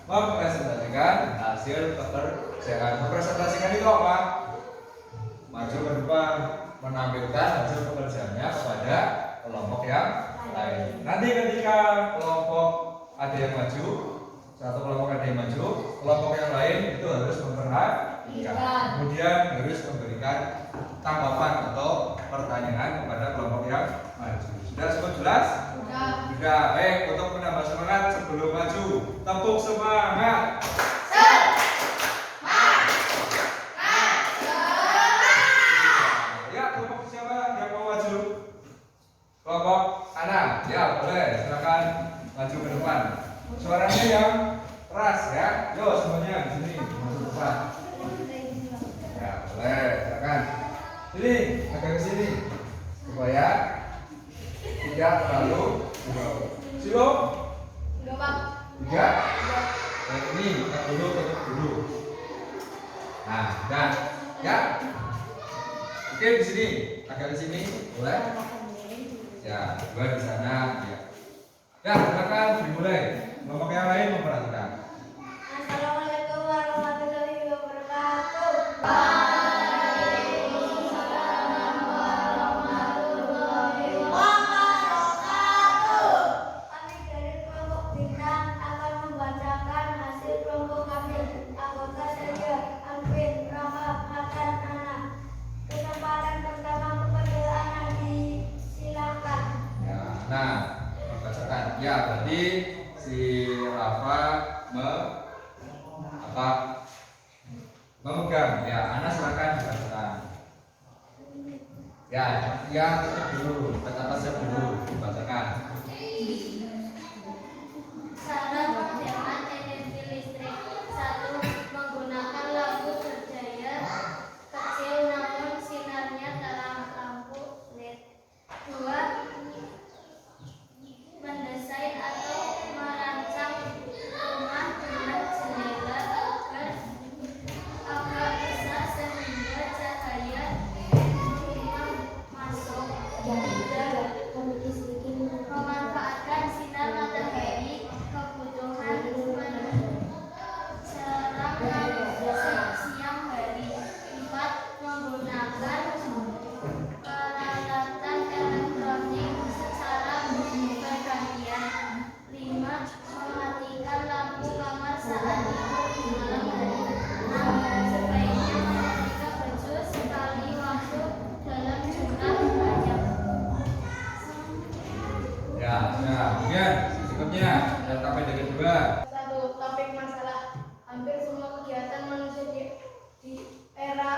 mempresentasikan hasil pekerjaan. Mempresentasikan itu apa? Maju ke depan, menampilkan hasil pekerjaannya kepada kelompok yang lain. Nanti ketika kelompok ada yang maju, satu kelompok ada yang maju, kelompok yang lain itu harus memperhatikan, kemudian harus memberikan tanggapan atau pertanyaan kepada kelompok yang maju. Sudah semua jelas? Sudah. Baik, untuk menambah semangat sebelum maju, tepuk semangat. Kelompok kanan, ya boleh, silakan maju ke depan. Suaranya yang keras ya, yo semuanya di sini maju ke depan. Ya boleh, silakan. Sini, agak ke sini supaya tidak terlalu jauh. Silo, tiga. Dan ini tutup dulu. Nah, dan ya. Oke di sini, agak di sini, boleh. Ya, dua di sana, ya. Ya, silakan dimulai. Kelompok yang lain memperhatikan. Assalamualaikum warahmatullahi wabarakatuh. Waalaikumsalam warahmatullahi wabarakatuh. Kami dari kelompok bintang akan membacakan hasil kelompok kami. Anggota saja, Alvin, Rama, Matan, Anak. Kesempatan pertama kepada anak silakan. Ya, nah, membacakan. Ya, berarti si Rafa memegang. Ya, Ana silakan dibacakan. Ya, yang tutup dulu, kata pasir dulu dibacakan. Cara penghemat energi listrik. 1. Menggunakan lampu bercahaya kecil namun sinarnya dalam lampu LED. 2. Mendesain atau merancang rumah dengan jendela agak besar sehingga cahaya masuk. Satu topik masalah hampir semua kegiatan manusia di era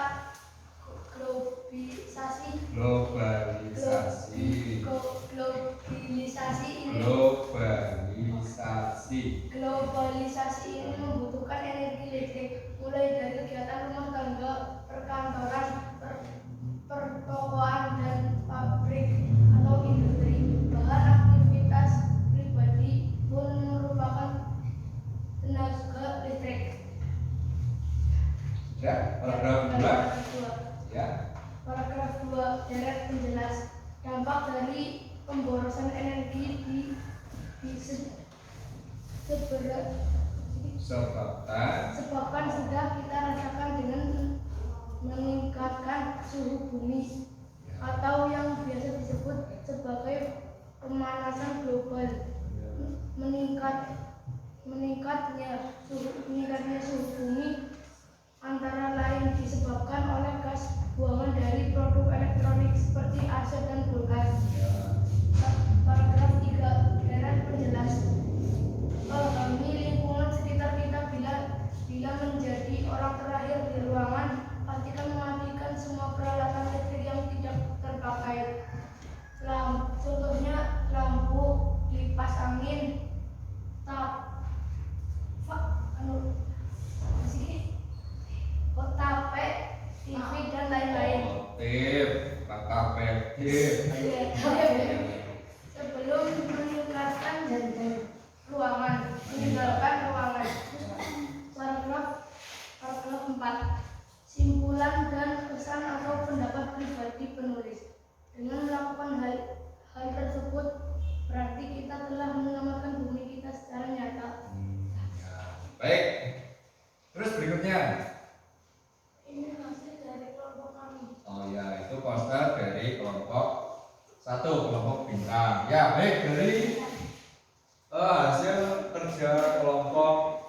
globalisasi ini membutuhkan energi listrik, mulai dari kegiatan rumah tangga, perkantoran, pertokoan dan pabrik atau industri. Bahkan aktivitas pribadi pun merupakan tenaga listrik. Ya, paragraf 2. Ya. Paragraf 2 deret penjelas dampak dari pemborosan energi sebabkan sudah kita rasakan dengan meningkatkan suhu bumi atau yang biasa disebut sebagai pemanasan global. Meningkatnya suhu bumi antara lain disebabkan oleh gas buangan dari produk elektronik seperti AC dan kulkas. Paragraf 3 deret penjelas kami lingkungan sekitar kita bila menjadi orang terakhir di ruangan, pastikan mematikan semua peralatan listrik yang tidak terpakai. Contohnya lampu, kipas angin, tape, TV dan lain-lain. Sebelum meninggalkan ruangan. Paragraf 4. Simpulan dan pesan atau pendapat pribadi penulis. Dengan melakukan hal tersebut, berarti kita telah menyelamatkan bumi kita secara nyata. Baik. Terus berikutnya. Ini hasil dari kelompok kami. Oh ya, itu poster dari kelompok 1, kelompok bintang. Ya, baik, dari hasil kerja kelompok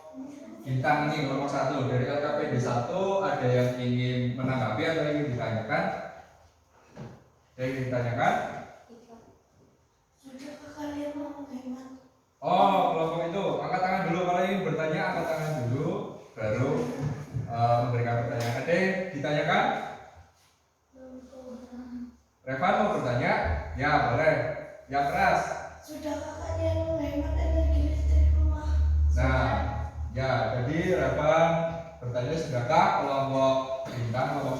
bintang ini, kelompok 1 dari LKPD 1, ada yang ingin menanggapi atau ingin ditanyakan? Ada yang ingin ditanyakan? Sudahkah kalian mau menghemat? Oh, kelompok itu, angkat tangan dulu. Kalau ingin bertanya, angkat tangan dulu, baru memberikan pertanyaan. Ada yang ditanyakan? Revan mau bertanya? Ya, boleh. Yang keras. Sudahkah kalian menghemat energi listrik rumah? Nah, ya, jadi Revan bertanya, sudahkah kelompok bintang kelompok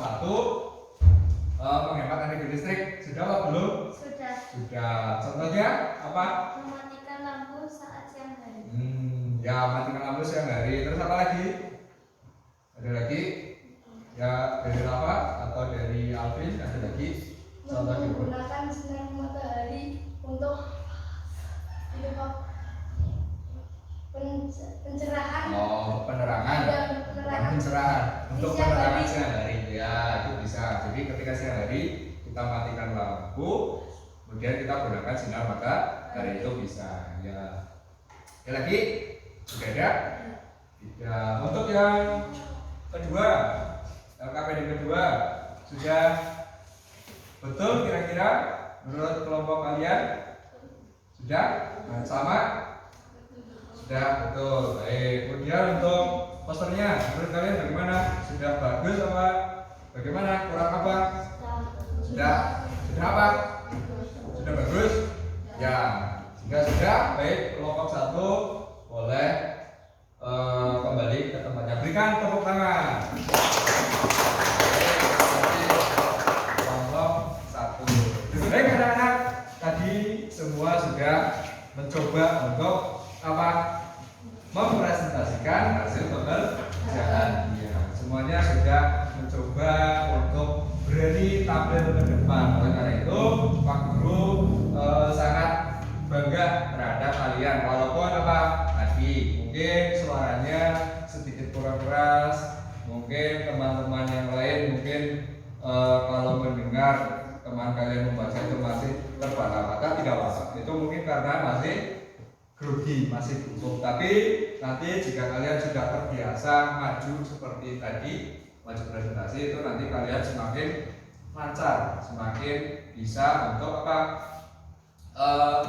1 menghemat energi listrik? Sudah apa belum? Sudah. Sudah. Contohnya apa? Mematikan lampu saat siang hari. Ya, matikan lampu siang hari. Terus apa lagi? Ada lagi? Ya, dari Rafa atau dari Alvin ada lagi? Contoh Menggunakan sinar matahari untuk pencerahan. Oh, penerangan. Ya, penerangan. Pencerahan untuk Siang penerangan hari. siang hari. Ya, itu bisa. Jadi ketika siang hari kita matikan lampu, kemudian kita gunakan sinar matahari, itu bisa. Ya. Ada lagi? Sudah ada? Tidak. Untuk yang kedua, LKPD kedua, sudah betul kira-kira menurut kelompok kalian? Sudah? Sama? Sudah, betul. Baik. Kemudian untuk posternya, menurut kalian bagaimana? Sudah bagus apa bagaimana? Kurang apa? Sudah apa? Sudah bagus? Ya. Jika sudah, baik, kelompok 1 boleh kembali ke tempatnya. Berikan tepuk tangan. Kelompok 1. Baik anak-anak, tadi semua sudah mencoba untuk apa? Mempresentasikan hasil pekerjaan. Ya, semuanya sudah mencoba untuk berani tampil ke depan. Oleh karena itu, Pak Guru sangat bangga terhadap kalian. Walaupun apa? Tadi mungkin suaranya sedikit kurang keras, mungkin teman-teman yang lain mungkin kalau mendengar teman kalian membaca itu masih terbata-bata, tidak apa-apa. Itu mungkin karena masih grogi, masih gugup. Tapi nanti jika kalian sudah terbiasa maju seperti tadi, maju presentasi, itu nanti kalian semakin lancar, semakin bisa untuk apa?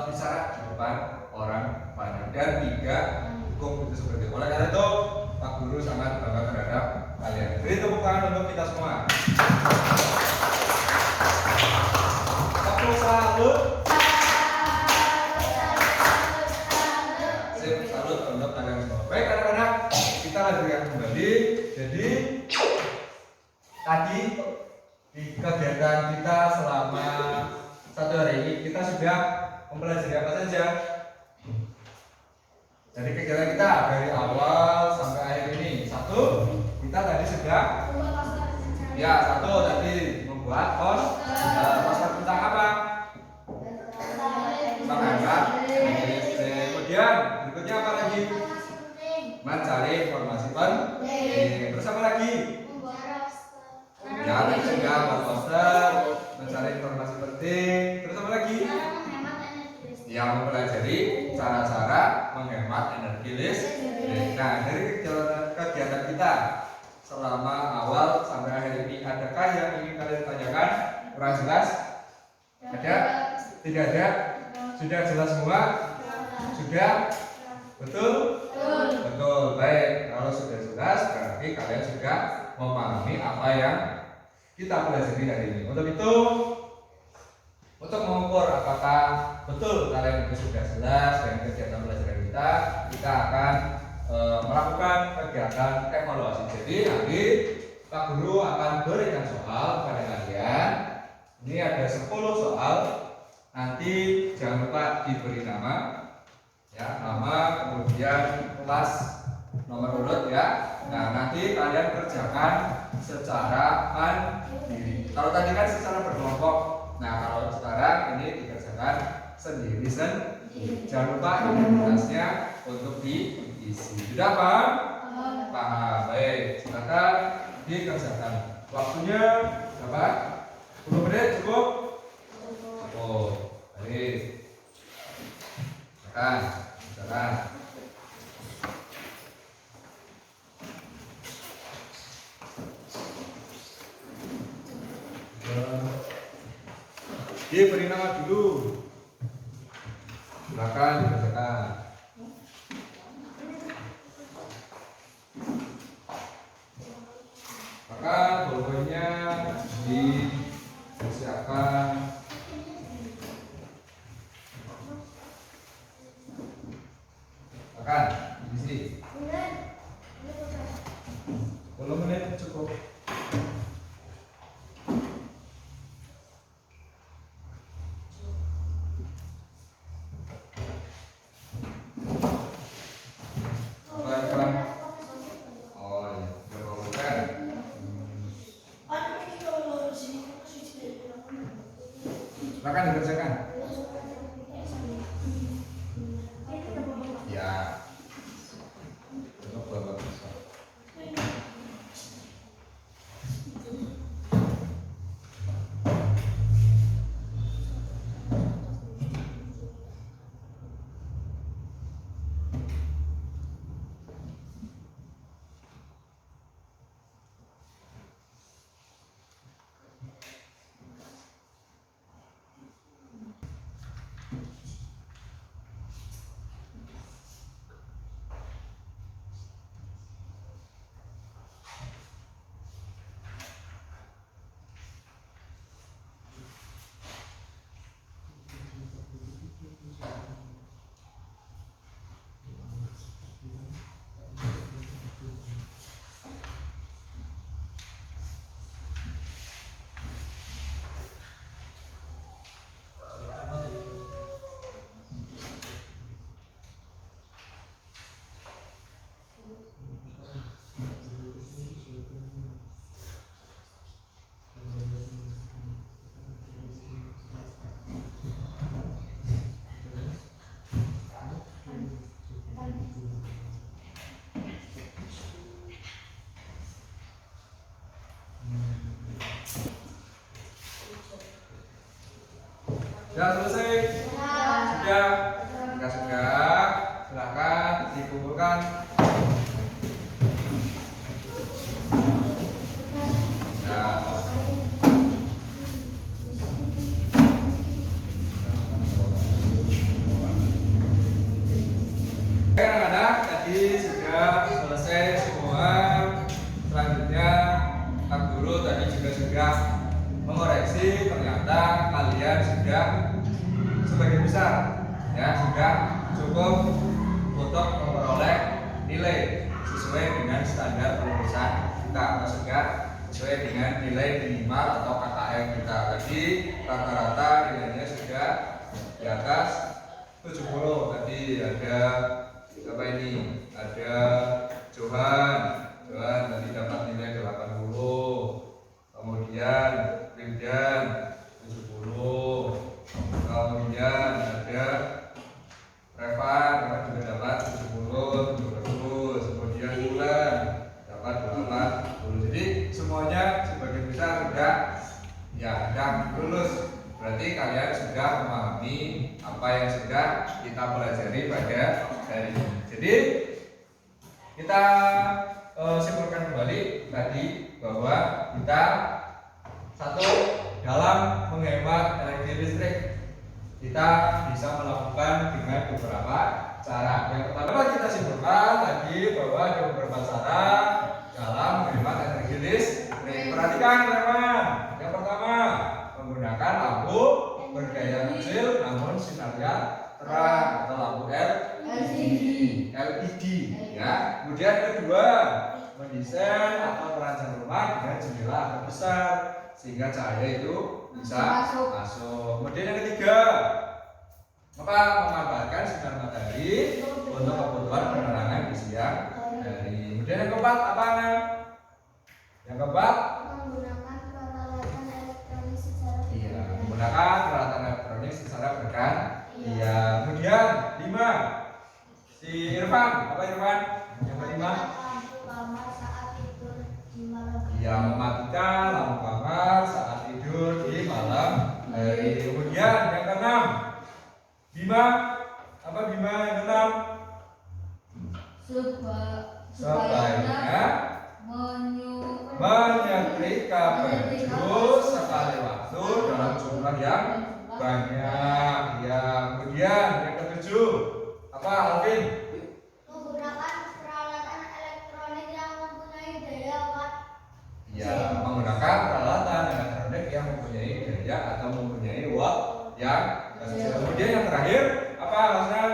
Bicara di depan orang banyak dan tidak cukup itu seperti itu. Oleh karena itu Pak Guru sangat bangga terhadap kalian. Beri tepuk tangan untuk kita semua. Tepuk salut. Sip, salut untuk kalian semua. Baik anak-anak, kita lanjutkan kembali. Jadi tadi di kegiatan kita selama 1 hari ini kita sudah mempelajari apa saja. Jadi kegiatan kita dari awal sampai akhir ini. Satu, kita tadi sudah tadi membuat poster tentang apa? Mengangkat. Kemudian berikutnya apa lagi? Mencari informasi penting. Terus apa lagi? Ya, tadi sudah membuat poster, mencari informasi penting. Terus apa lagi? Yang mempelajari cara-cara menghemat energi listrik. Nah, dari kegiatan kita selama awal sampai akhir ini, adakah yang ingin kalian tanyakan? Kurang jelas? Ada? Tidak ada? Sudah jelas semua? Sudah? Betul? Betul. Baik. Kalau sudah jelas, berarti kalian sudah memahami apa yang kita pelajari hari ini. Untuk itu, untuk mengukur apakah betul kalian itu sudah jelas dengan kegiatan pelajaran kita akan melakukan kegiatan evaluasi. Jadi nanti Pak Guru akan berikan soal kepada kalian. Ini ada 10 soal. Nanti jangan lupa diberi nama, ya, nama, kemudian kelas, nomor urut, ya. Nah, nanti kalian kerjakan secara mandiri. Kalau tadi kan secara berkelompok. Nah, kalau sekarang ini dikerjakan sendiri. Jangan lupa identitasnya untuk diisi. Sudah paham? Paham. Baik, silakan dikerjakan. Waktunya berapa? 10 menit cukup? Cukup. Baik. Silakan. Beri nama dulu. Silakan dikerjakan. Maka bolpoinnya disiapkan. Silakan diisi. 10 menit cukup. Silakan dikerjakan. Ya. Untuk Bapak bisa. Sudah selesai? Sudah? Jika sudah, silakan dikumpulkan. Anak-anak, tadi sudah selesai semua. Selanjutnya Pak Guru tadi juga sudah mengoreksi, ternyata kalian sudah sebagian besar ya sudah cukup untuk memperoleh nilai sesuai dengan standar penulisan kita, maksudnya sesuai dengan nilai minimal atau KKM kita. Tadi rata-rata nilainya sudah di atas 70. Tadi ada apa ini? Ada Johan tadi dapat nilai 80. Kemudian Wildan 70. Kemudian ada Revan juga dapat 70 terus. Kemudian Bulan dapat 80. Jadi semuanya sebagian besar sudah lulus. Berarti kalian sudah memahami apa yang sudah kita pelajari pada hari ini. Jadi kita simpulkan kembali tadi bahwa kita satu, dalam menghemat energi listrik kita bisa melakukan dengan beberapa cara. Yang pertama kita simpulkan tadi bahwa ada beberapa cara dalam menghemat energi listrik. Perhatikan teman-teman. Yang pertama, menggunakan lampu berdaya kecil namun sinarnya terang atau lampu LED ya. Kemudian kedua, mendesain atau merancang rumah dengan jendela agak besar sehingga cahaya itu bisa masuk. Kemudian yang ketiga, memanfaatkan sinar matahari untuk kebutuhan penerangan di siang hari. Kemudian yang keempat apa? Yang keempat, menggunakan peralatan elektronik secara menggunakan peralatan elektronik secara bergantian. Kemudian 5, si Irfan, apa Irfan? Yang kelima, lampu kamar saat tidur di malam. Mematikan lampu kamar saat tidur di malam hari. Kemudian yang keenam, Bima, apa Bima yang keenam? Sebaiknya menyetrika baju sekali waktu dalam jumlah yang banyak. Ya, kemudian yang ketujuh, apa Alvin? Menggunakan peralatan elektronik yang mempunyai daya watt. Ya, menggunakan peralatan elektronik yang mempunyai daya atau mempunyai watt yang kecil. Kemudian yang terakhir, apa Hasan?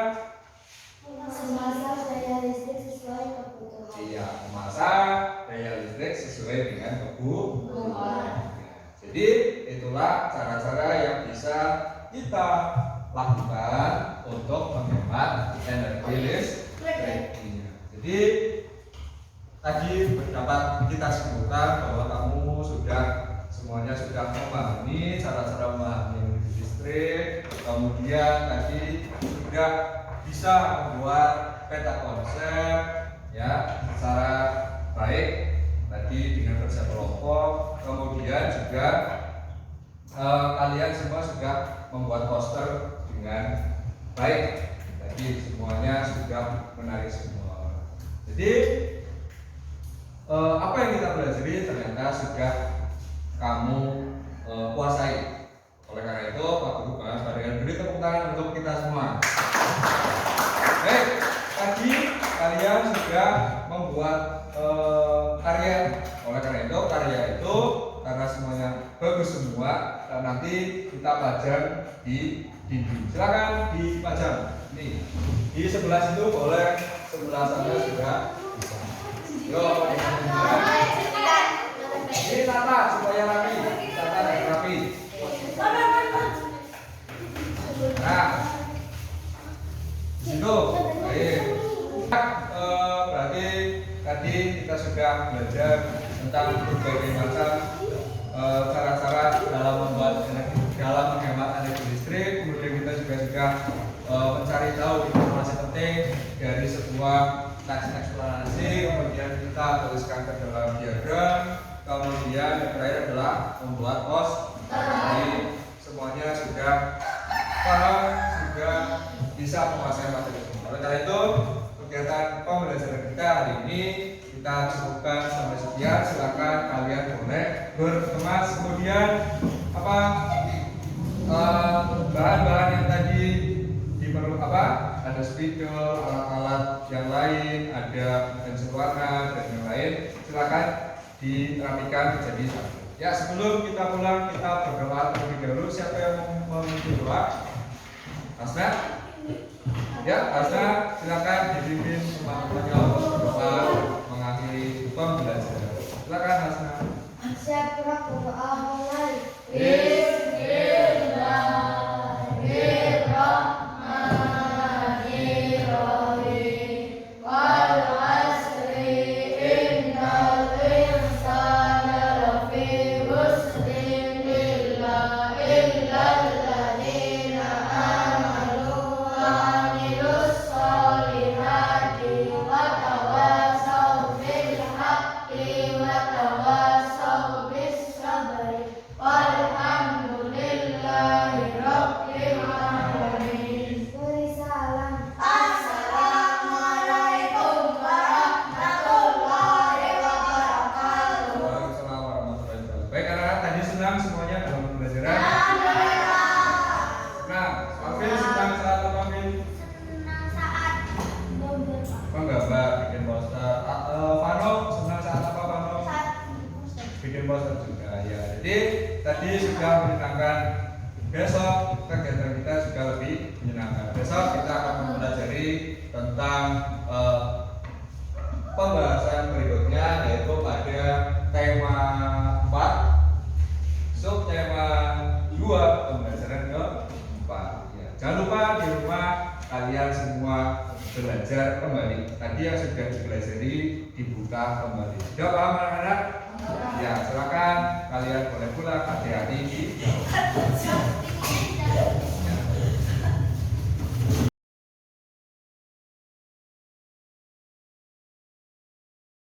Memasak daya listrik sesuai kebutuhan. Iya, memasak daya listrik sesuai dengan kebutuhan. Jadi itulah cara-cara yang bisa kita lakukan untuk menghemat energi listrik. Jadi tadi dapat kita simpulkan bahwa kamu semuanya sudah memahami cara-cara memahami energi listrik. Kemudian tadi sudah bisa membuat peta konsep ya secara baik tadi dengan kerja kelompok. Kemudian juga kalian semua sudah membuat poster dengan baik. Tadi semuanya sudah menarik semua. Jadi apa yang kita pelajari ternyata sudah kamu kuasai. Oleh karena itu, Pak Guru beri tepuk tangan untuk kita semua. Baik, tadi kalian sudah membuat karya. Oleh karena itu, karya itu karena semuanya bagus semua, dan nanti kita pajang di dinding. Silakan dipajang. Nih, di sebelah situ boleh, sebelah sana sudah bisa. Yo, ini tata supaya rapi, tata dan rapi. Nah, situ, baik. Berarti tadi kita sudah belajar tentang berbagai macam cara-cara dalam menghemat energi listrik. Kemudian kita juga sudah mencari tahu informasi penting dari sebuah teks eksplorasi. Kemudian kita tuliskan ke dalam diagram. Kemudian yang terakhir adalah membuat poster. Jadi semuanya sudah paham, sudah bisa menguasai materi semua. Oleh karena itu, kegiatan pembelajaran kita hari ini kita cukupkan sampai sekian. Silakan kalian boleh berkemas. Kemudian bahan-bahan yang tadi ada spidol, alat-alat yang lain, ada pensil warna dan yang lain. Silakan dirapikan menjadi satu. Ya, sebelum kita pulang kita berdoa terlebih dahulu. Siapa yang mau memimpin doa? Hasna? Ya, Hasna silakan dipimpin teman-temannya untuk berdoa mengakhiri pembelajaran. Silakan Hasna. Siap berdoa mulai. Waalaikumsalam warahmatullahi wabarakatuh. Baik anak-anak, tadi senang semuanya dalam pembelajaran. Nah, Afil senang saat apa, Afil? Senang saat gambar, Pak. Menggambar, bikin poster. Fano senang saat apa, Fano? Saat Bikin poster juga ya. Jadi tadi sudah menyenangkan. Besok kegiatan kita juga lebih menyenangkan. Besok kita akan mempelajari tentang pembahasan berikutnya, yaitu pada tema 4 subtema 2 pembelajaran ke-4 ya. Jangan lupa di rumah kalian semua belajar kembali. Tadi yang sudah dipelajari dibuka kembali. Sudah paham anak-anak? Ya, silakan kalian boleh pulang. Hati-hati di